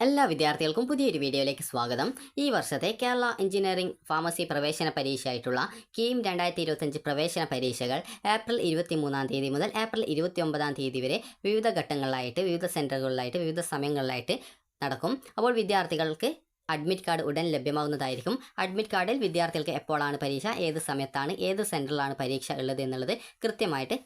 എല്ലാ വിദ്യാർത്ഥികൾക്കും പുതിയൊരു വീഡിയോയിലേക്ക് സ്വാഗതം. ഈ വർഷത്തെ കേരള എഞ്ചിനീയറിംഗ് ഫാർമസി പ്രവേശന പരീക്ഷയായിട്ടുള്ള കീം 2025 പ്രവേശന പരീക്ഷകൾ ഏപ്രിൽ 23 തീയതി മുതൽ ഏപ്രിൽ 29 തീയതി വരെ വിവിധ ഘട്ടങ്ങളിലായിട്ട്, വിവിധ സെൻറ്ററുകളിലായിട്ട്, വിവിധ സമയങ്ങളിലായിട്ട് നടക്കും. അപ്പോൾ വിദ്യാർത്ഥികൾക്ക് അഡ്മിറ്റ് കാർഡ് ഉടൻ ലഭ്യമാകുന്നതായിരിക്കും. അഡ്മിറ്റ് കാർഡിൽ വിദ്യാർത്ഥികൾക്ക് എപ്പോഴാണ് പരീക്ഷ, ഏത് സമയത്താണ്, ഏത് സെൻറ്ററിലാണ് പരീക്ഷ ഉള്ളത് എന്നുള്ളത് കൃത്യമായിട്ട്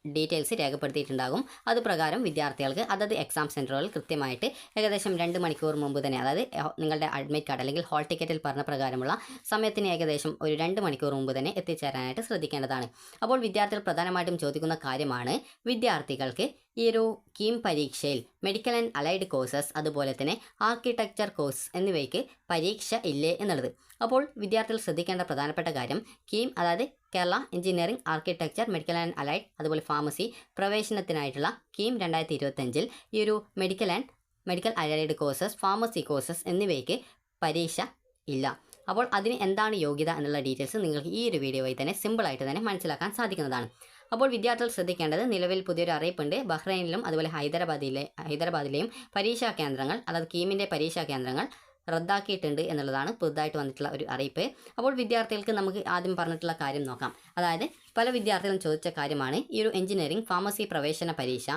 ഡീറ്റെയിൽസ് രേഖപ്പെടുത്തിയിട്ടുണ്ടാകും. അതുപ്രകാരം വിദ്യാർത്ഥികൾക്ക് അതത് എക്സാം സെൻറ്ററുകളിൽ കൃത്യമായിട്ട് ഏകദേശം 2 മണിക്കൂർ മുമ്പ് തന്നെ, അതായത് നിങ്ങളുടെ അഡ്മിറ്റ് കാർഡ് അല്ലെങ്കിൽ ഹോൾ ടിക്കറ്റിൽ പറഞ്ഞ പ്രകാരമുള്ള സമയത്തിന് ഏകദേശം ഒരു 2 മണിക്കൂർ മുമ്പ് തന്നെ എത്തിച്ചേരാനായിട്ട് ശ്രദ്ധിക്കേണ്ടതാണ്. അപ്പോൾ വിദ്യാർത്ഥികൾ പ്രധാനമായിട്ടും ചോദിക്കുന്ന കാര്യമാണ് വിദ്യാർത്ഥികൾക്ക് ഈ ഒരു കീം പരീക്ഷയിൽ മെഡിക്കൽ ആൻഡ് അലൈഡ് കോഴ്സസ്, അതുപോലെ തന്നെ ആർക്കിടെക്ചർ കോഴ്സ് എന്നിവയ്ക്ക് പരീക്ഷ ഇല്ലേ എന്നുള്ളത്. അപ്പോൾ വിദ്യാർത്ഥികൾ ശ്രദ്ധിക്കേണ്ട പ്രധാനപ്പെട്ട കാര്യം, കീം അതായത് Kerala engineering, architecture, medical and allied, അതുപോലെ ഫാർമസി പ്രവേശനത്തിനായിട്ടുള്ള കീം 2025 ഈ ഒരു medical allied courses, pharmacy courses എന്നിവയ്ക്ക് പരീക്ഷ ഇല്ല. അപ്പോൾ അതിന് എന്താണ് യോഗ്യത എന്നുള്ള ഡീറ്റെയിൽസ് നിങ്ങൾക്ക് ഈ ഒരു വീഡിയോ വഴി തന്നെ സിമ്പിളായിട്ട് തന്നെ മനസ്സിലാക്കാൻ സാധിക്കുന്നതാണ്. അപ്പോൾ വിദ്യാർത്ഥികൾ ശ്രദ്ധിക്കേണ്ടത്, നിലവിൽ പുതിയൊരു അറിയിപ്പുണ്ട്. ബഹ്റൈനിലും അതുപോലെ ഹൈദരാബാദിലെയും പരീക്ഷാ കേന്ദ്രങ്ങൾ, അതായത് കീമിൻ്റെ പരീക്ഷാ കേന്ദ്രങ്ങൾ റദ്ദാക്കിയിട്ടുണ്ട് എന്നുള്ളതാണ് പുതുതായിട്ട് വന്നിട്ടുള്ള ഒരു അറിയിപ്പ്. അപ്പോൾ വിദ്യാർത്ഥികൾക്ക് നമുക്ക് ആദ്യം പറഞ്ഞിട്ടുള്ള കാര്യം നോക്കാം. അതായത് പല വിദ്യാർത്ഥികളും ചോദിച്ച കാര്യമാണ് ഈ ഒരു എഞ്ചിനീയറിംഗ് ഫാർമസി പ്രവേശന പരീക്ഷ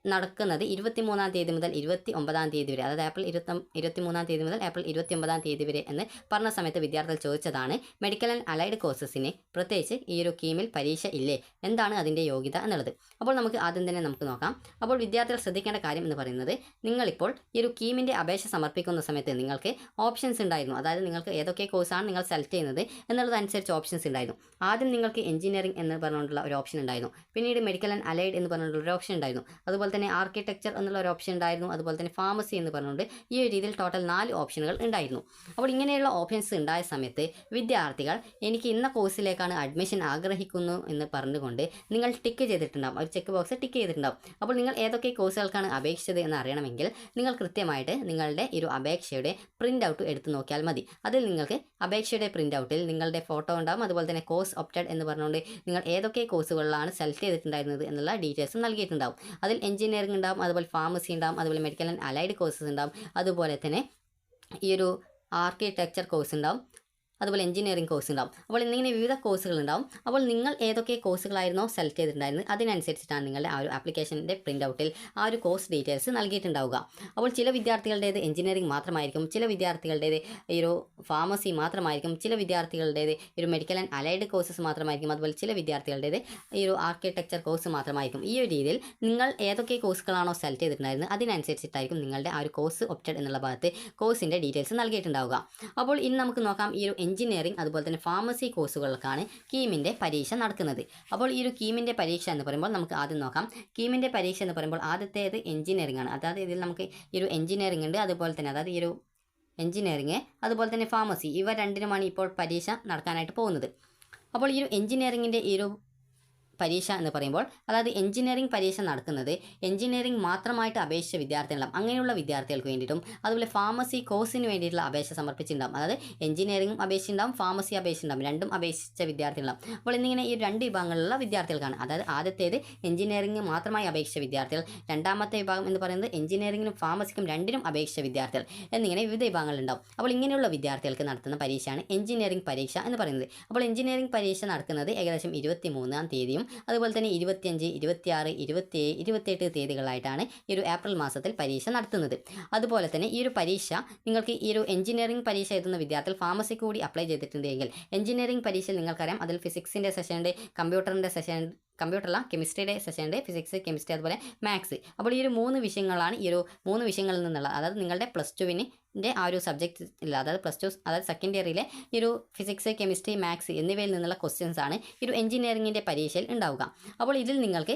നടക്കുന്നത് 23 തീയതി മുതൽ 29 തീയതി വരെ, അതായത് ഏപ്രിൽ 23 തീയതി മുതൽ ഏപ്രിൽ 29 തീയതി വരെ എന്ന് പറഞ്ഞ സമയത്ത് വിദ്യാർത്ഥികൾ ചോദിച്ചതാണ് മെഡിക്കൽ ആൻഡ് അലൈഡ് കോഴ്സസിന് പ്രത്യേകിച്ച് ഈ ഒരു കീമിൽ പരീക്ഷ ഇല്ലേ, എന്താണ് അതിൻ്റെ യോഗ്യത എന്നുള്ളത്. അപ്പോൾ നമുക്ക് ആദ്യം തന്നെ നമുക്ക് നോക്കാം. അപ്പോൾ വിദ്യാർത്ഥികൾ ശ്രദ്ധിക്കേണ്ട കാര്യം എന്ന് പറയുന്നത്, നിങ്ങളിപ്പോൾ ഈ ഒരു കീമിൻ്റെ അപേക്ഷ സമർപ്പിക്കുന്ന സമയത്ത് നിങ്ങൾക്ക് ഓപ്ഷൻസ് ഉണ്ടായിരുന്നു. അതായത് നിങ്ങൾക്ക് ഏതൊക്കെ കോഴ്സാണ് നിങ്ങൾ സെലക്ട് ചെയ്യുന്നത് എന്നുള്ളതനുസരിച്ച് ഓപ്ഷൻസ് ഉണ്ടായിരുന്നു. ആദ്യം നിങ്ങൾക്ക് എഞ്ചിനീയറിംഗ് എന്ന് പറഞ്ഞുകൊണ്ടുള്ള ഒരു ഓപ്ഷൻ ഉണ്ടായിരുന്നു. പിന്നീട് മെഡിക്കൽ ആൻഡ് അലൈഡ് എന്ന് പറഞ്ഞുകൊണ്ടുള്ള ഒരു ഓപ്ഷൻ ഉണ്ടായിരുന്നു. അതുപോലെ തന്നെ ആർക്കിടെക്ചർ എന്നുള്ള ഒരു ഓപ്ഷൻ ഉണ്ടായിരുന്നു. അതുപോലെ തന്നെ ഫാർമസി എന്ന് പറഞ്ഞുകൊണ്ട് ഈ ഒരു രീതിയിൽ ടോട്ടൽ 4 ഓപ്ഷനുകൾ ഉണ്ടായിരുന്നു. അപ്പോൾ ഇങ്ങനെയുള്ള ഓപ്ഷൻസ് ഉണ്ടായ സമയത്ത് വിദ്യാർത്ഥികൾ എനിക്ക് ഇന്ന കോഴ്സിലേക്കാണ് അഡ്മിഷൻ ആഗ്രഹിക്കുന്നു എന്ന് പറഞ്ഞുകൊണ്ട് നിങ്ങൾ ടിക്ക് ചെയ്തിട്ടുണ്ടാകും, ഒരു ചെക്ക് ബോക്സ് ടിക്ക് ചെയ്തിട്ടുണ്ടാകും. അപ്പോൾ നിങ്ങൾ ഏതൊക്കെ കോഴ്സുകൾക്കാണ് അപേക്ഷിച്ചത് എന്ന് അറിയണമെങ്കിൽ നിങ്ങൾ കൃത്യമായിട്ട് നിങ്ങളുടെ ഈ ഒരു അപേക്ഷയുടെ പ്രിൻ്റ് ഔട്ട് എടുത്ത് നോക്കിയാൽ മതി. അതിൽ നിങ്ങൾക്ക് അപേക്ഷയുടെ പ്രിൻ്റ് ഔട്ടിൽ നിങ്ങളുടെ ഫോട്ടോ ഉണ്ടാകും. അതുപോലെ തന്നെ കോഴ്സ് ഓപ്റ്റഡ് എന്ന് പറഞ്ഞുകൊണ്ട് നിങ്ങൾ ഏതൊക്കെ കോഴ്സുകളിലാണ് സെലക്ട് ചെയ്തിട്ടുണ്ടായിരുന്നത് എന്നുള്ള ഡീറ്റെയിൽസും നൽകിയിട്ടുണ്ടാകും. അതിൽ എഞ്ചിനീയറിംഗ് ഉണ്ടാകും, അതുപോലെ ഫാർമസി ഉണ്ടാകും, അതുപോലെ മെഡിക്കൽ ആൻഡ് അലൈഡ് കോഴ്സസ് ഉണ്ടാകും, അതുപോലെ തന്നെ ഈ ഒരു ആർക്കിടെക്ചർ കോഴ്സ് ഉണ്ടാകും, അതുപോലെ എഞ്ചിനീയറിംഗ് കോഴ്സ് ഉണ്ടാവും. അപ്പോൾ ഇന്നിങ്ങനെ വിവിധ കോഴ്സുകൾ ഉണ്ടാവും. അപ്പോൾ നിങ്ങൾ ഏതൊക്കെ കോഴ്സുകളായിരുന്നോ സെലക്ട് ചെയ്തിട്ടുണ്ടായിരുന്നത് അതിനനുസരിച്ചിട്ടാണ് നിങ്ങളുടെ ആ ഒരു ആപ്ലിക്കേഷൻ്റെ പ്രിൻ്റ് ഔട്ടിൽ ആ ഒരു കോഴ്സ് ഡീറ്റെയിൽസ് നൽകിയിട്ടുണ്ടാവുക. അപ്പോൾ ചില വിദ്യാർത്ഥികളുടേത് എഞ്ചിനീയറിംഗ് മാത്രമായിരിക്കും, ചില വിദ്യാർത്ഥികളുടേത് ഈ ഒരു ഫാർമസി മാത്രമായിരിക്കും, ചില വിദ്യാർത്ഥികളുടേത് ഈ ഒരു മെഡിക്കൽ ആൻഡ് അലൈഡ് കോഴ്സസ് മാത്രമായിരിക്കും, അതുപോലെ ചില വിദ്യാർത്ഥികളുടേത് ഈ ഒരു ആർക്കിടെക്ചർ കോഴ്സ് മാത്രമായിരിക്കും. ഈ ഒരു രീതിയിൽ നിങ്ങൾ ഏതൊക്കെ കോഴ്സുകളാണോ സെലക്ട് ചെയ്തിട്ടുണ്ടായിരുന്നത് അതിനനുസരിച്ചിട്ടായിരിക്കും നിങ്ങളുടെ ആ ഒരു കോഴ്സ് ഓപ്റ്റഡ് എന്നുള്ള ഭാഗത്ത് കോഴ്സിൻ്റെ ഡീറ്റെയിൽസ് നൽകിയിട്ടുണ്ടാവുക. അപ്പോൾ ഇന്ന് നമുക്ക് നോക്കാം ഈ ഒരു എഞ്ചിനീയറിംഗ് അതുപോലെ തന്നെ ഫാർമസി കോഴ്സുകൾക്കാണ് കീമിൻ്റെ പരീക്ഷ നടക്കുന്നത്. അപ്പോൾ ഈ ഒരു കീമിൻ്റെ പരീക്ഷ എന്ന് പറയുമ്പോൾ നമുക്ക് ആദ്യം നോക്കാം. കീമിൻ്റെ പരീക്ഷ എന്ന് പറയുമ്പോൾ ആദ്യത്തേത് എഞ്ചിനീയറിംഗ് ആണ്. അതായത് ഇതിൽ നമുക്ക് ഈ ഒരു എഞ്ചിനീയറിംഗ് ഉണ്ട്, അതുപോലെ തന്നെ അതായത് ഈ ഒരു എഞ്ചിനീയറിംഗ് അതുപോലെ തന്നെ ഫാർമസി, ഇവ രണ്ടിനുമാണ് ഇപ്പോൾ പരീക്ഷ നടക്കാനായിട്ട് പോകുന്നത്. അപ്പോൾ ഈ ഒരു എഞ്ചിനീയറിംഗിൻ്റെ ഈ ഒരു പരീക്ഷ എന്ന് പറയുമ്പോൾ, അതായത് എഞ്ചിനീയറിംഗ് പരീക്ഷ നടക്കുന്നത് എഞ്ചിനീയറിംഗ് മാത്രമായിട്ട് അപേക്ഷിച്ച വിദ്യാർത്ഥികളുണ്ടാവും. അങ്ങനെയുള്ള വിദ്യാർത്ഥികൾക്ക് വേണ്ടിയിട്ടും അതുപോലെ ഫാർമസി കോഴ്സിന് വേണ്ടിയിട്ടുള്ള അപേക്ഷ സമർപ്പിച്ചിട്ടുണ്ടാവും. അതായത് എഞ്ചിനീയറിംഗ് അപേക്ഷിച്ചിട്ടുണ്ടാവും, ഫാർമസി അപേക്ഷിച്ചിട്ടുണ്ടാവും, രണ്ടും അപേക്ഷിച്ച വിദ്യാർത്ഥികളുണ്ടാവും. അപ്പോൾ എന്നിങ്ങനെ ഈ 2 വിഭാഗങ്ങളിലുള്ള വിദ്യാർത്ഥികൾക്കാണ്. അതായത് ആദ്യത്തേത് എഞ്ചിനീയറിംഗ് മാത്രമായി അപേക്ഷിച്ച വിദ്യാർത്ഥികൾ, രണ്ടാമത്തെ വിഭാഗം എന്ന് പറയുന്നത് എഞ്ചിനീയറിംഗിനും ഫാർമസിക്കും രണ്ടിനും അപേക്ഷിച്ച വിദ്യാർത്ഥികൾ എന്നിങ്ങനെ വിവിധ വിഭാഗങ്ങളുണ്ടാവും. അപ്പോൾ ഇങ്ങനെയുള്ള വിദ്യാർത്ഥികൾക്ക് നടത്തുന്ന പരീക്ഷയാണ് എഞ്ചിനീയറിംഗ് പരീക്ഷ എന്ന് പറയുന്നത്. അപ്പോൾ എഞ്ചിനീയറിംഗ് പരീക്ഷ നടക്കുന്നത് ഏകദേശം 23 തീയതിയും അതുപോലെ തന്നെ 25, 26, 27, 28 തീയതികളായിട്ടാണ് ഈ ഒരു ഏപ്രിൽ മാസത്തിൽ പരീക്ഷ നടത്തുന്നത്. അതുപോലെ തന്നെ ഈ ഒരു പരീക്ഷ നിങ്ങൾക്ക് ഈ ഒരു എഞ്ചിനീയറിംഗ് പരീക്ഷ എഴുതുന്ന വിദ്യാർത്ഥികൾ ഫാർമസി കൂടി അപ്ലൈ ചെയ്തിട്ടുണ്ടെങ്കിൽ എഞ്ചിനീയറിംഗ് പരീക്ഷയിൽ നിങ്ങൾക്കറിയാം അതിൽ ഫിസിക്സിൻ്റെ സെഷൻ ഉണ്ട്, കമ്പ്യൂട്ടറിൻ്റെ സെഷൻ, കമ്പ്യൂട്ടറല്ല കെമിസ്ട്രിയുടെ സെഷൻ ഉണ്ട്, ഫിസിക്സ്, കെമിസ്ട്രി, അതുപോലെ മാത്സ്. അപ്പോൾ ഈ ഒരു 3 വിഷയങ്ങളാണ് ഈ ഒരു 3 വിഷയങ്ങളിൽ നിന്നുള്ള, അതായത് നിങ്ങളുടെ +2 ആ ഒരു സബ്ജക്റ്റ് ഇല്ല, അതായത് +2 അതായത് സെക്കൻഡ് ഇയറിലെ ഈ ഒരു ഫിസിക്സ്, കെമിസ്ട്രി, മാത്സ് എന്നിവയിൽ നിന്നുള്ള ക്വസ്റ്റ്യൻസ് ആണ് ഈ ഒരു എഞ്ചിനീയറിംഗിൻ്റെ പരീക്ഷയിൽ ഉണ്ടാവുക. അപ്പോൾ ഇതിൽ നിങ്ങൾക്ക്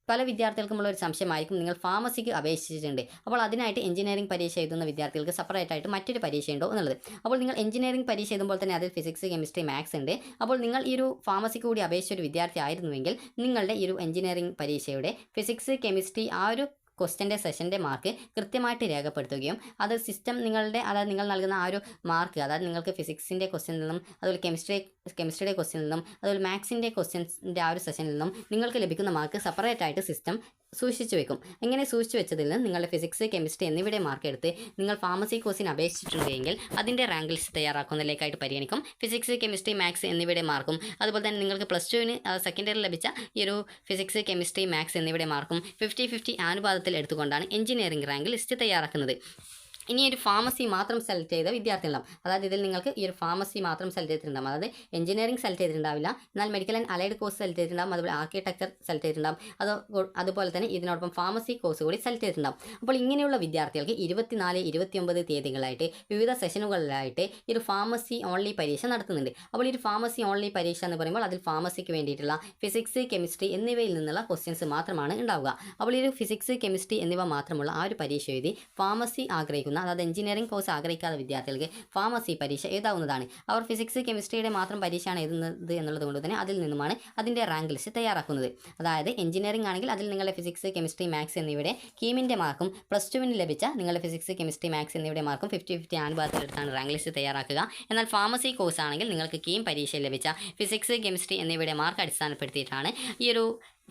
പല വിദ്യാർത്ഥികൾക്കുമുള്ള ഒരു സംശയമായിരിക്കും, നിങ്ങൾ ഫാർമസിക്ക് അപേക്ഷിച്ചിട്ടുണ്ട്, അപ്പോൾ അതിനായിട്ട് എഞ്ചിനീയറിംഗ് പരീക്ഷ എഴുതുന്ന വിദ്യാർത്ഥികൾക്ക് സെപ്പറേറ്റ് ആയിട്ട് മറ്റൊരു പരീക്ഷ ഉണ്ടോ എന്നുള്ളത്. അപ്പോൾ നിങ്ങൾ എഞ്ചിനീയറിംഗ് പരീക്ഷ എഴുതുമ്പോൾ തന്നെ അതിൽ ഫിസിക്സ്, കെമിസ്ട്രി, മാത്സ് ഉണ്ട്. അപ്പോൾ നിങ്ങൾ ഈ ഒരു ഫാർമസിക്ക് കൂടി അപേക്ഷിച്ച ഒരു വിദ്യാർത്ഥി ആയിരുന്നുവെങ്കിൽ നിങ്ങളുടെ ഈ ഒരു എഞ്ചിനീയറിംഗ് പരീക്ഷയുടെ ഫിസിക്സ്, കെമിസ്ട്രി ആ ഒരു ക്വസ്റ്റ്യൻ്റെ സെഷൻ്റെ മാർക്ക് കൃത്യമായിട്ട് രേഖപ്പെടുത്തുകയും അത് സിസ്റ്റം നിങ്ങളുടെ, അതായത് നിങ്ങൾ നൽകുന്ന ആ ഒരു മാർക്ക്, അതായത് നിങ്ങൾക്ക് ഫിസിക്സിൻ്റെ ക്വസ്റ്റ്യനിൽ നിന്നും അതുപോലെ കെമിസ്ട്രി കെമിസ്ട്രിയുടെ ക്വസ്റ്റ്യനിൽ നിന്നും അതുപോലെ മാത്സിൻ്റെ ക്വസ്റ്റ്യൻസിൻ്റെ ആ ഒരു സെഷനിൽ നിന്നും നിങ്ങൾക്ക് ലഭിക്കുന്ന മാർക്ക് സെപ്പറേറ്റ് ആയിട്ട് സിസ്റ്റം സൂക്ഷിച്ചു വെക്കും. ഇങ്ങനെ സൂക്ഷിച്ചു വെച്ചതിൽ നിന്ന് നിങ്ങളുടെ ഫിസിക്സ്, കെമിസ്ട്രി എന്നിവയുടെ മാർക്ക് എടുത്ത് നിങ്ങൾ ഫാർമസി കോഴ്സിന് അപേക്ഷിച്ചിട്ടുണ്ടെങ്കിൽ അതിൻ്റെ റാങ്ക് ലിസ്റ്റ് തയ്യാറാക്കുന്നതിലേക്കായിട്ട് പരിഗണിക്കും. ഫിസിക്സ്, കെമിസ്ട്രി, മാത്സ് എന്നിവയുടെ മാർക്കും അതുപോലെ തന്നെ നിങ്ങൾക്ക് പ്ലസ് ടുവിന് സെക്കൻഡ് ഇയറിൽ ലഭിച്ച ഈ ഒരു ഫിസിക്സ്, കെമിസ്ട്രി, മാത്സ് എന്നിവയുടെ മാർക്കും 50-50 അനുപാതത്തിൽ എടുത്തുകൊണ്ടാണ് എഞ്ചിനീയറിംഗ് റാങ്ക് ലിസ്റ്റ് തയ്യാറാക്കുന്നത്. ഇനി ഒരു ഫാർമസി മാത്രം സെലക്ട് ചെയ്ത വിദ്യാർത്ഥികളുണ്ടാവും. അതായത് ഇതിൽ നിങ്ങൾക്ക് ഈ ഒരു ഫാർമസി മാത്രം സെലക്ട് ചെയ്തിട്ടുണ്ടാകും. അതായത് എഞ്ചിനീയറിംഗ് സെലക്ട് ചെയ്തിട്ടുണ്ടാവില്ല, എന്നാൽ medical and allied course select ചെയ്തിട്ടുണ്ടാകും, അതുപോലെ ആർക്കിടെക്ചർ സെലക്ട് ചെയ്തിട്ടുണ്ടാകും, അതുപോലെ തന്നെ ഇതിനോടൊപ്പം ഫാർമസി കോഴ്സ് കൂടി സെലക്ട് ചെയ്തിട്ടുണ്ടാകും. അപ്പോൾ ഇങ്ങനെയുള്ള വിദ്യാർത്ഥികൾക്ക് 24, 29 തീയതികളായിട്ട് വിവിധ സെഷനുകളിലായിട്ട് ഈ ഒരു ഫാർമസി ഓൺലി പരീക്ഷ നടത്തുന്നുണ്ട്. അപ്പോൾ ഈ ഒരു ഫാർമസി ഓൺലി പരീക്ഷ എന്ന് പറയുമ്പോൾ അതിൽ ഫാർമസിക്ക് വേണ്ടിയിട്ടുള്ള ഫിസിക്സ്, കെമിസ്ട്രി എന്നിവയിൽ നിന്നുള്ള ക്വസ്റ്റ്യൻസ് മാത്രമാണ് ഉണ്ടാവുക. അപ്പോൾ ഈ ഒരു ഫിസിക്സ്, കെമിസ്ട്രി എന്നിവ മാത്രമുള്ള ആ ഒരു പരീക്ഷ എഴുതി ഫാർമസി ആഗ്രഹിക്കുന്ന, അതായത് എഞ്ചിനീയറിംഗ് കോഴ്സ് ആഗ്രഹിക്കാത്ത വിദ്യാർത്ഥികൾക്ക് ഫാർമസി പരീക്ഷ എഴുതാവുന്നതാണ്. അവർ ഫിസിക്സ്, കെമിസ്ട്രിയുടെ മാത്രം പരീക്ഷയാണ് എഴുതുന്നത് എന്നുള്ളത് കൊണ്ട് തന്നെ അതിൽ നിന്നുമാണ് അതിൻ്റെ റാങ്ക് ലിസ്റ്റ് തയ്യാറാക്കുന്നത്. അതായത് എഞ്ചിനീയറിംഗ് ആണെങ്കിൽ അതിൽ നിങ്ങളുടെ ഫിസിക്സ്, കെമിസ്ട്രി, മാത്സ് എന്നിവയുടെ കീമിൻ്റെ മാർക്കും പ്ലസ് ടുവിന് ലഭിച്ച നിങ്ങളുടെ ഫിസിക്സ്, കെമിസ്ട്രി, മാത്സ് എന്നിവയുടെ മാർക്കും 50-50 അനുപാതത്തിലെടുത്താണ് റാങ്ക് ലിസ്റ്റ് തയ്യാറാക്കുക. എന്നാൽ ഫാർമസി കോഴ്സ് ആണെങ്കിൽ നിങ്ങൾക്ക് കീം പരീക്ഷയിൽ ലഭിച്ച ഫിസിക്സ്, കെമിസ്ട്രി എന്നിവയുടെ മാർക്ക് അടിസ്ഥാനപ്പെടുത്തിയിട്ടാണ് ഈ ഒരു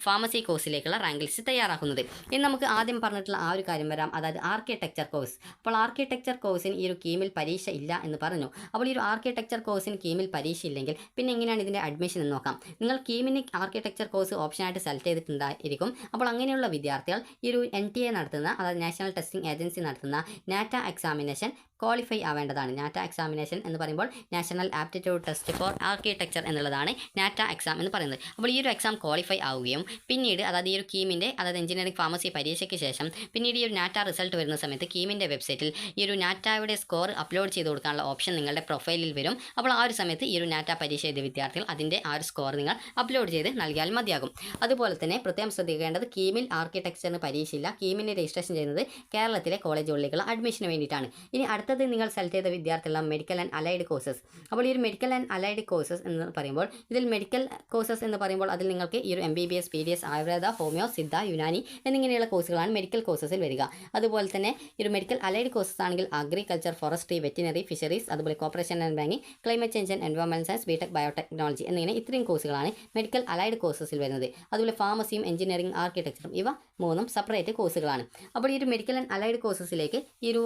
ഫാർമസി കോഴ്സിലേക്കുള്ള റാങ്ക് ലിസ്റ്റ് തയ്യാറാക്കുന്നത്. ഇനി നമുക്ക് ആദ്യം പറഞ്ഞിട്ടുള്ള ആ ഒരു കാര്യം വരാം, അതായത് ആർക്കിടെക്ചർ കോഴ്സ്. അപ്പോൾ ആർക്കിടെക്ചർ കോഴ്സിന് ഈ ഒരു കീമിൽ പരീക്ഷ ഇല്ല എന്ന് പറഞ്ഞു. അപ്പോൾ ഈ ഒരു ആർക്കിടെക്ചർ കോഴ്സിന് കീമിൽ പരീക്ഷ ഇല്ലെങ്കിൽ പിന്നെ എങ്ങനെയാണ് ഇതിൻ്റെ അഡ്മിഷൻ എന്ന് നോക്കാം. നിങ്ങൾ കീമിന് ആർക്കിടെക്ചർ കോഴ്സ് ഓപ്ഷനായിട്ട് സെലക്ട് ചെയ്തിട്ടുണ്ടായിരിക്കും. അപ്പോൾ അങ്ങനെയുള്ള വിദ്യാർത്ഥികൾ ഈ ഒരു NTA നടത്തുന്ന, അതായത് നാഷണൽ ടെസ്റ്റിംഗ് ഏജൻസി നടത്തുന്ന നാറ്റ എക്സാമിനേഷൻ ക്വാളിഫൈ ആവേണ്ടതാണ്. നാറ്റ എക്സാമിനേഷൻ എന്ന് പറയുമ്പോൾ national aptitude test for architecture എന്നുള്ളതാണ് നാറ്റ എക്സാം എന്ന് പറയുന്നത്. അപ്പോൾ ഈ ഒരു എക്സാം ക്വാളിഫൈ ആവുകയും പിന്നീട്, അതായത് ഈ ഒരു കീമിൻ്റെ, അതായത് എഞ്ചിനീയറിംഗ് ഫാർമസി പരീക്ഷയ്ക്ക് ശേഷം പിന്നീട് ഈ ഒരു നാറ്റ റിസൾട്ട് വരുന്ന സമയത്ത് കീമിൻ്റെ വെബ്സൈറ്റിൽ ഈ ഒരു നാറ്റയുടെ സ്കോർ അപ്ലോഡ് ചെയ്ത് കൊടുക്കാനുള്ള ഓപ്ഷൻ നിങ്ങളുടെ പ്രൊഫൈലിൽ വരും. അപ്പോൾ ആ ഒരു സമയത്ത് ഈ ഒരു നാറ്റ പരീക്ഷ എഴുതിയ വിദ്യാർത്ഥികൾ അതിൻ്റെ ആ ഒരു സ്കോർ നിങ്ങൾ അപ്ലോഡ് ചെയ്ത് നൽകിയാൽ മതിയാകും. അതുപോലെ തന്നെ പ്രത്യേകം ശ്രദ്ധിക്കേണ്ടത്, കീമിൽ ആർക്കിടെക്ചറിന് പരീക്ഷയില്ല. കീമിന് രജിസ്ട്രേഷൻ ചെയ്യുന്നത് കേരളത്തിലെ കോളേജുകളിലേക്കുള്ള അഡ്മിഷന് വേണ്ടിയിട്ടാണ്. ഇനി അടുത്തത് നിങ്ങൾ സെലക്ട് ചെയ്ത വിദ്യാർത്ഥികളുടെ മെഡിക്കൽ ആൻഡ് അലൈഡ് കോഴ്സസ്. അപ്പോൾ ഈ ഒരു മെഡിക്കൽ ആൻഡ് അലൈഡ് കോഴ്സസ് എന്ന് പറയുമ്പോൾ ഇതിൽ മെഡിക്കൽ കോഴ്സസ് എന്ന് പറയുമ്പോൾ അതിൽ നിങ്ങൾക്ക് ഈ ഒരു MBBS, PDS, Ayurveda, homeo, Siddha, Unani എന്നിങ്ങനെയുള്ള കോഴ്സുകളാണ് മെഡിക്കൽ കോഴ്സസിൽ വരിക. അതുപോലെ തന്നെ ഈ ഒരു മെഡിക്കൽ അലൈഡ് കോഴ്സസ് ആണെങ്കിൽ അഗ്രികൾച്ചർ, ഫോറസ്ട്രി, വെറ്റിനറി, ഫിഷറീസ്, അതുപോലെ corporation and banking, climate change and environment science, BTech, biotechnology എന്നിങ്ങനെ ഇത്രയും കോഴ്സുകളാണ് മെഡിക്കൽ അലൈഡ് കോഴ്സസിൽ വരുന്നത്. അതുപോലെ ഫാർമസിയും എഞ്ചിനീയറിംഗ്, ആർക്കിടെക്ചറും ഇവ മൂന്നും സെപ്പറേറ്റ് കോഴ്സുകളാണ്. അപ്പോൾ ഈ ഒരു മെഡിക്കൽ ആൻഡ് അലൈഡ് കോഴ്സസിലേക്ക് ഈ ഒരു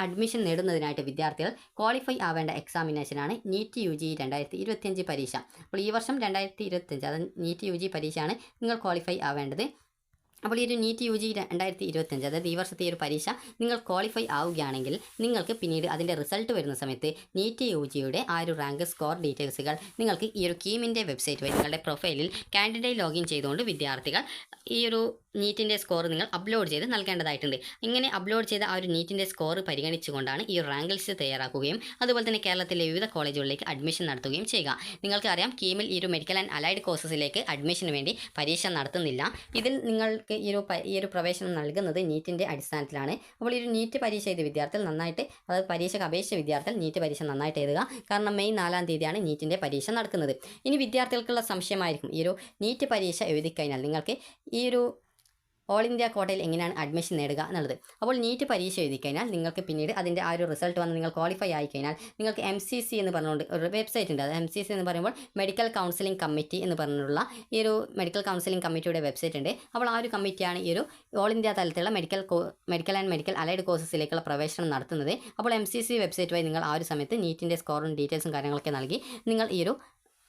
അഡ്മിഷൻ നേടുന്നതിനായിട്ട് വിദ്യാർത്ഥികൾ ക്വാളിഫൈ ആവേണ്ട എക്സാമിനേഷനാണ് NEET UG 2025 പരീക്ഷ. അപ്പോൾ ഈ വർഷം 2025, അതായത് NEET UG പരീക്ഷയാണ് നിങ്ങൾ ക്വാളിഫൈ ആവേണ്ടത്. അപ്പോൾ ഈ ഒരു NEET UG 2025, അതായത് ഈ വർഷത്തെ ഈ ഒരു പരീക്ഷ നിങ്ങൾ ക്വാളിഫൈ ആവുകയാണെങ്കിൽ നിങ്ങൾക്ക് പിന്നീട് അതിൻ്റെ റിസൾട്ട് വരുന്ന സമയത്ത് NEET UGയുടെ ആ ഒരു റാങ്ക് സ്കോർ ഡീറ്റെയിൽസുകൾ നിങ്ങൾക്ക് ഈ ഒരു കീമിൻ്റെ വെബ്സൈറ്റ് വഴി നിങ്ങളുടെ പ്രൊഫൈലിൽ കാൻഡിഡേറ്റ് ലോഗിൻ ചെയ്തുകൊണ്ട് വിദ്യാർത്ഥികൾ ഈ ഒരു നീറ്റിൻ്റെ സ്കോർ നിങ്ങൾ അപ്ലോഡ് ചെയ്ത് നൽകേണ്ടതായിട്ടുണ്ട്. ഇങ്ങനെ അപ്ലോഡ് ചെയ്ത ആ ഒരു നീറ്റിൻ്റെ സ്കോർ പരിഗണിച്ചുകൊണ്ടാണ് ഈ ഒരു റാങ്ക് ലിസ്റ്റ് തയ്യാറാക്കുകയും അതുപോലെ തന്നെ കേരളത്തിലെ വിവിധ കോളേജുകളിലേക്ക് അഡ്മിഷൻ നടത്തുകയും ചെയ്യുക. നിങ്ങൾക്ക് അറിയാം, കീമിൽ ഈ ഒരു മെഡിക്കൽ ആൻഡ് അലൈഡ് കോഴ്സസിലേക്ക് അഡ്മിഷന് വേണ്ടി പരീക്ഷ നടത്തുന്നില്ല. ഇതിൽ നിങ്ങൾക്ക് ഈ ഒരു പ്രവേശനം നൽകുന്നത് നീറ്റിൻ്റെ അടിസ്ഥാനത്തിലാണ്. അപ്പോൾ ഈ ഒരു നീറ്റ് പരീക്ഷ എഴുതിയ വിദ്യാർത്ഥികൾ നന്നായിട്ട്, അതായത് പരീക്ഷയ്ക്ക് അപേക്ഷിച്ച വിദ്യാർത്ഥികൾ നീറ്റ് പരീക്ഷ നന്നായിട്ട് എഴുതുക. കാരണം മെയ് 4-ാം തീയതിയാണ് നീറ്റിൻ്റെ പരീക്ഷ നടക്കുന്നത്. ഇനി വിദ്യാർത്ഥികൾക്കുള്ള സംശയമായിരിക്കും, ഈ ഒരു നീറ്റ് പരീക്ഷ എഴുതിക്കഴിഞ്ഞാൽ നിങ്ങൾക്ക് ഈ ഒരു ഓൾ ഇന്ത്യ കോട്ടയിൽ എങ്ങനെയാണ് അഡ്മിഷൻ നേടുക എന്നുള്ളത്. അപ്പോൾ നീറ്റ് പരീക്ഷ എഴുതി കഴിഞ്ഞാൽ നിങ്ങൾക്ക് പിന്നീട് അതിൻ്റെ ആ ഒരു റിസൾട്ട് വന്ന് നിങ്ങൾ ക്വാളിഫൈ ആയി കഴിഞ്ഞാൽ നിങ്ങൾക്ക് MCC എന്ന് പറഞ്ഞുകൊണ്ട് ഒരു വെബ്സൈറ്റ് ഉണ്ട്. അത് MCC എന്ന് പറയുമ്പോൾ മെഡിക്കൽ കൗൺസിലിംഗ് കമ്മിറ്റി എന്ന് പറഞ്ഞുള്ള ഈ ഒരു മെഡിക്കൽ കൗൺസിലിംഗ് കമ്മിറ്റിയുടെ വെബ്സൈറ്റ് ഉണ്ട്. അപ്പോൾ ആ ഒരു കമ്മിറ്റിയാണ് ഈ ഒരു ഓൾ ഇന്ത്യ തലത്തിലുള്ള മെഡിക്കൽ ആൻഡ് മെഡിക്കൽ അലൈഡ് കോഴ്സസിലേക്കുള്ള പ്രവേശനം നടത്തുന്നത്. അപ്പോൾ MCC വെബ്സൈറ്റ് വഴി നിങ്ങൾ ആ ഒരു സമയത്ത് നീറ്റിൻ്റെ സ്കോറും ഡീറ്റെയിൽസും കാര്യങ്ങളൊക്കെ നൽകി നിങ്ങൾ ഈ ഒരു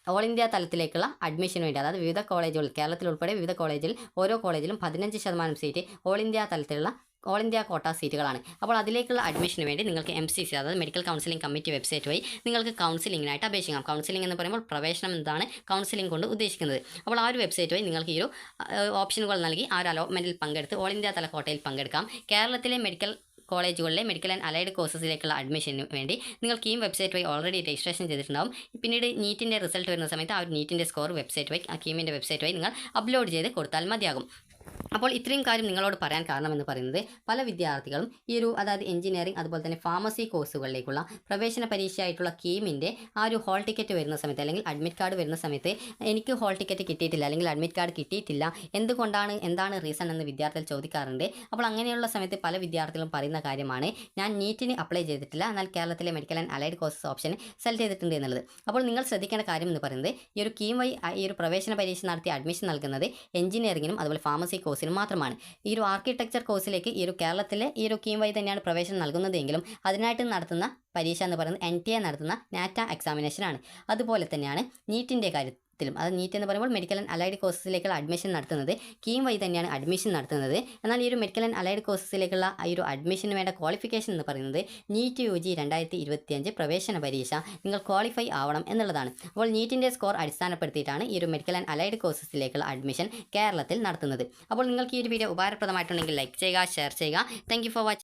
ഓൾ ഇന്ത്യ തലത്തിലേക്കുള്ള അഡ്മിഷന് വേണ്ടി, അതായത് വിവിധ കോളേജുകൾ, കേരളത്തിൽ ഉൾപ്പെടെ വിവിധ കോളേജിൽ ഓരോ കോളേജിലും 15% സീറ്റ് ഓൾ ഇന്ത്യ തലത്തിലുള്ള ഓൾ ഇന്ത്യ കോട്ട സീറ്റുകളാണ്. അപ്പോൾ അതിലേക്കുള്ള അഡ്മിഷന് വേണ്ടി നിങ്ങൾക്ക് MCC, അതായത് മെഡിക്കൽ കൗൺസിലിംഗ് കമ്മിറ്റി വെബ്സൈറ്റ് വഴി നിങ്ങൾക്ക് കൗൺസിലിങ്ങിനായിട്ട് അപേക്ഷിക്കാം. കൗൺസിലിംഗ് എന്ന് പറയുമ്പോൾ പ്രവേശനം എന്താണ് കൗൺസിലിംഗ് കൊണ്ട് ഉദ്ദേശിക്കുന്നത്. അപ്പോൾ ആ ഒരു വെബ്സൈറ്റ് വഴി നിങ്ങൾക്ക് ഈ ഒരു ഓപ്ഷനുകൾ നൽകി ആ ഒരു അലോട്ട്മെൻറ്റിൽ പങ്കെടുത്ത് ഓൾ ഇന്ത്യ തല കോട്ടയിൽ പങ്കെടുക്കാം. കേരളത്തിലെ മെഡിക്കൽ കോളേജുകളിലെ മെഡിക്കൽ ആൻഡ് അലൈഡ് കോഴ്സസിലേക്കുള്ള അഡ്മിഷന് വേണ്ടി നിങ്ങൾ കീം വെബ്സൈറ്റ് വഴി ഓൾറെഡി രജിസ്ട്രേഷൻ ചെയ്തിട്ടുണ്ടാവും. പിന്നീട് നീറ്റിൻ്റെ റിസൾട്ട് വരുന്ന സമയത്ത് ആ ഒരു നീറ്റിൻ്റെ സ്കോർ വെബ്സൈറ്റ് വഴി, ആ കീമിൻ്റെ വെബ്സൈറ്റ് വഴി നിങ്ങൾ അപ്ലോഡ് ചെയ്ത് കൊടുത്താൽ മതിയാകും. അപ്പോൾ ഇത്രയും കാര്യം നിങ്ങളോട് പറയാൻ കാരണമെന്ന് പറയുന്നത് പല വിദ്യാർത്ഥികളും ഈ ഒരു അതായത് എഞ്ചിനീയറിംഗ് അതുപോലെ തന്നെ ഫാർമസി കോഴ്സുകളിലേക്കുള്ള പ്രവേശന പരീക്ഷയായിട്ടുള്ള കീമിൻ്റെ ആ ഒരു ഹോൾ ടിക്കറ്റ് വരുന്ന സമയത്ത് അല്ലെങ്കിൽ അഡ്മിറ്റ് കാർഡ് വരുന്ന സമയത്ത് എനിക്ക് ഹോൾ ടിക്കറ്റ് കിട്ടിയിട്ടില്ല അല്ലെങ്കിൽ അഡ്മിറ്റ് കാർഡ് കിട്ടിയിട്ടില്ല, എന്താണ് റീസൺ എന്ന് വിദ്യാർത്ഥികൾ ചോദിക്കാറുണ്ട്. അപ്പോൾ അങ്ങനെയുള്ള സമയത്ത് പല വിദ്യാർത്ഥികളും പറയുന്ന കാര്യമാണ് ഞാൻ നീറ്റിന് അപ്ലൈ ചെയ്തിട്ടില്ല, എന്നാൽ കേരളത്തിലെ medical and allied courses option select ചെയ്തിട്ടുണ്ട് എന്നുള്ളത്. അപ്പോൾ നിങ്ങൾ ശ്രദ്ധിക്കേണ്ട കാര്യം എന്ന് പറയുന്നത് ഈ ഒരു കീം വഴി ഈ ഒരു പ്രവേശന പരീക്ഷ നടത്തി അഡ്മിഷൻ നൽകുന്നത് എഞ്ചിനീയറിംഗിനും അതുപോലെ ഫാർമസി കോഴ്സിനും മാത്രമാണ്. ഈ ഒരു ആർക്കിടെക്ചർ കോഴ്സിലേക്ക് ഈ ഒരു കേരളത്തിലെ ഈ ഒരു കീം വഴി തന്നെയാണ് പ്രവേശനം നൽകുന്നതെങ്കിലും അതിനായിട്ട് നടത്തുന്ന പരീക്ഷ എന്ന് പറയുന്നത് NTA നടത്തുന്ന നാറ്റ എക്സാമിനേഷനാണ്. അതുപോലെ തന്നെയാണ് നീറ്റിൻ്റെ കാര്യത്തിലും, അത് നീറ്റ് എന്ന് പറയുമ്പോൾ മെഡിക്കൽ ആൻഡ് അലൈഡ് കോഴ്സസിലേക്കുള്ള അഡ്മിഷൻ നടത്തുന്നത് കീം വഴി തന്നെയാണ് അഡ്മിഷൻ നടത്തുന്നത്. എന്നാൽ ഈ ഒരു മെഡിക്കൽ ആൻഡ് അലൈഡ് കോഴ്സസിലേക്കുള്ള ഈ ഒരു അഡ്മിഷന് വേണ്ട ക്വാളിഫിക്കേഷൻ എന്ന് പറയുന്നത് നീറ്റ് UG 2025 പ്രവേശന പരീക്ഷ നിങ്ങൾ ക്വാളിഫൈ ആവണം എന്നുള്ളതാണ്. അപ്പോൾ നീറ്റിൻ്റെ സ്കോർ അടിസ്ഥാനപ്പെടുത്തിയിട്ടാണ് ഈ ഒരു മെഡിക്കൽ ആൻഡ് അലൈഡ് കോഴ്സസിലേക്കുള്ള അഡ്മിഷൻ കേരളത്തിൽ നടത്തുന്നത്. അപ്പോൾ നിങ്ങൾക്ക് ഈ ഒരു വീഡിയോ ഉപകാരപ്രദമായിട്ടുണ്ടെങ്കിൽ ലൈക്ക് ചെയ്യുക, ഷെയർ ചെയ്യുക. Thank you for watching.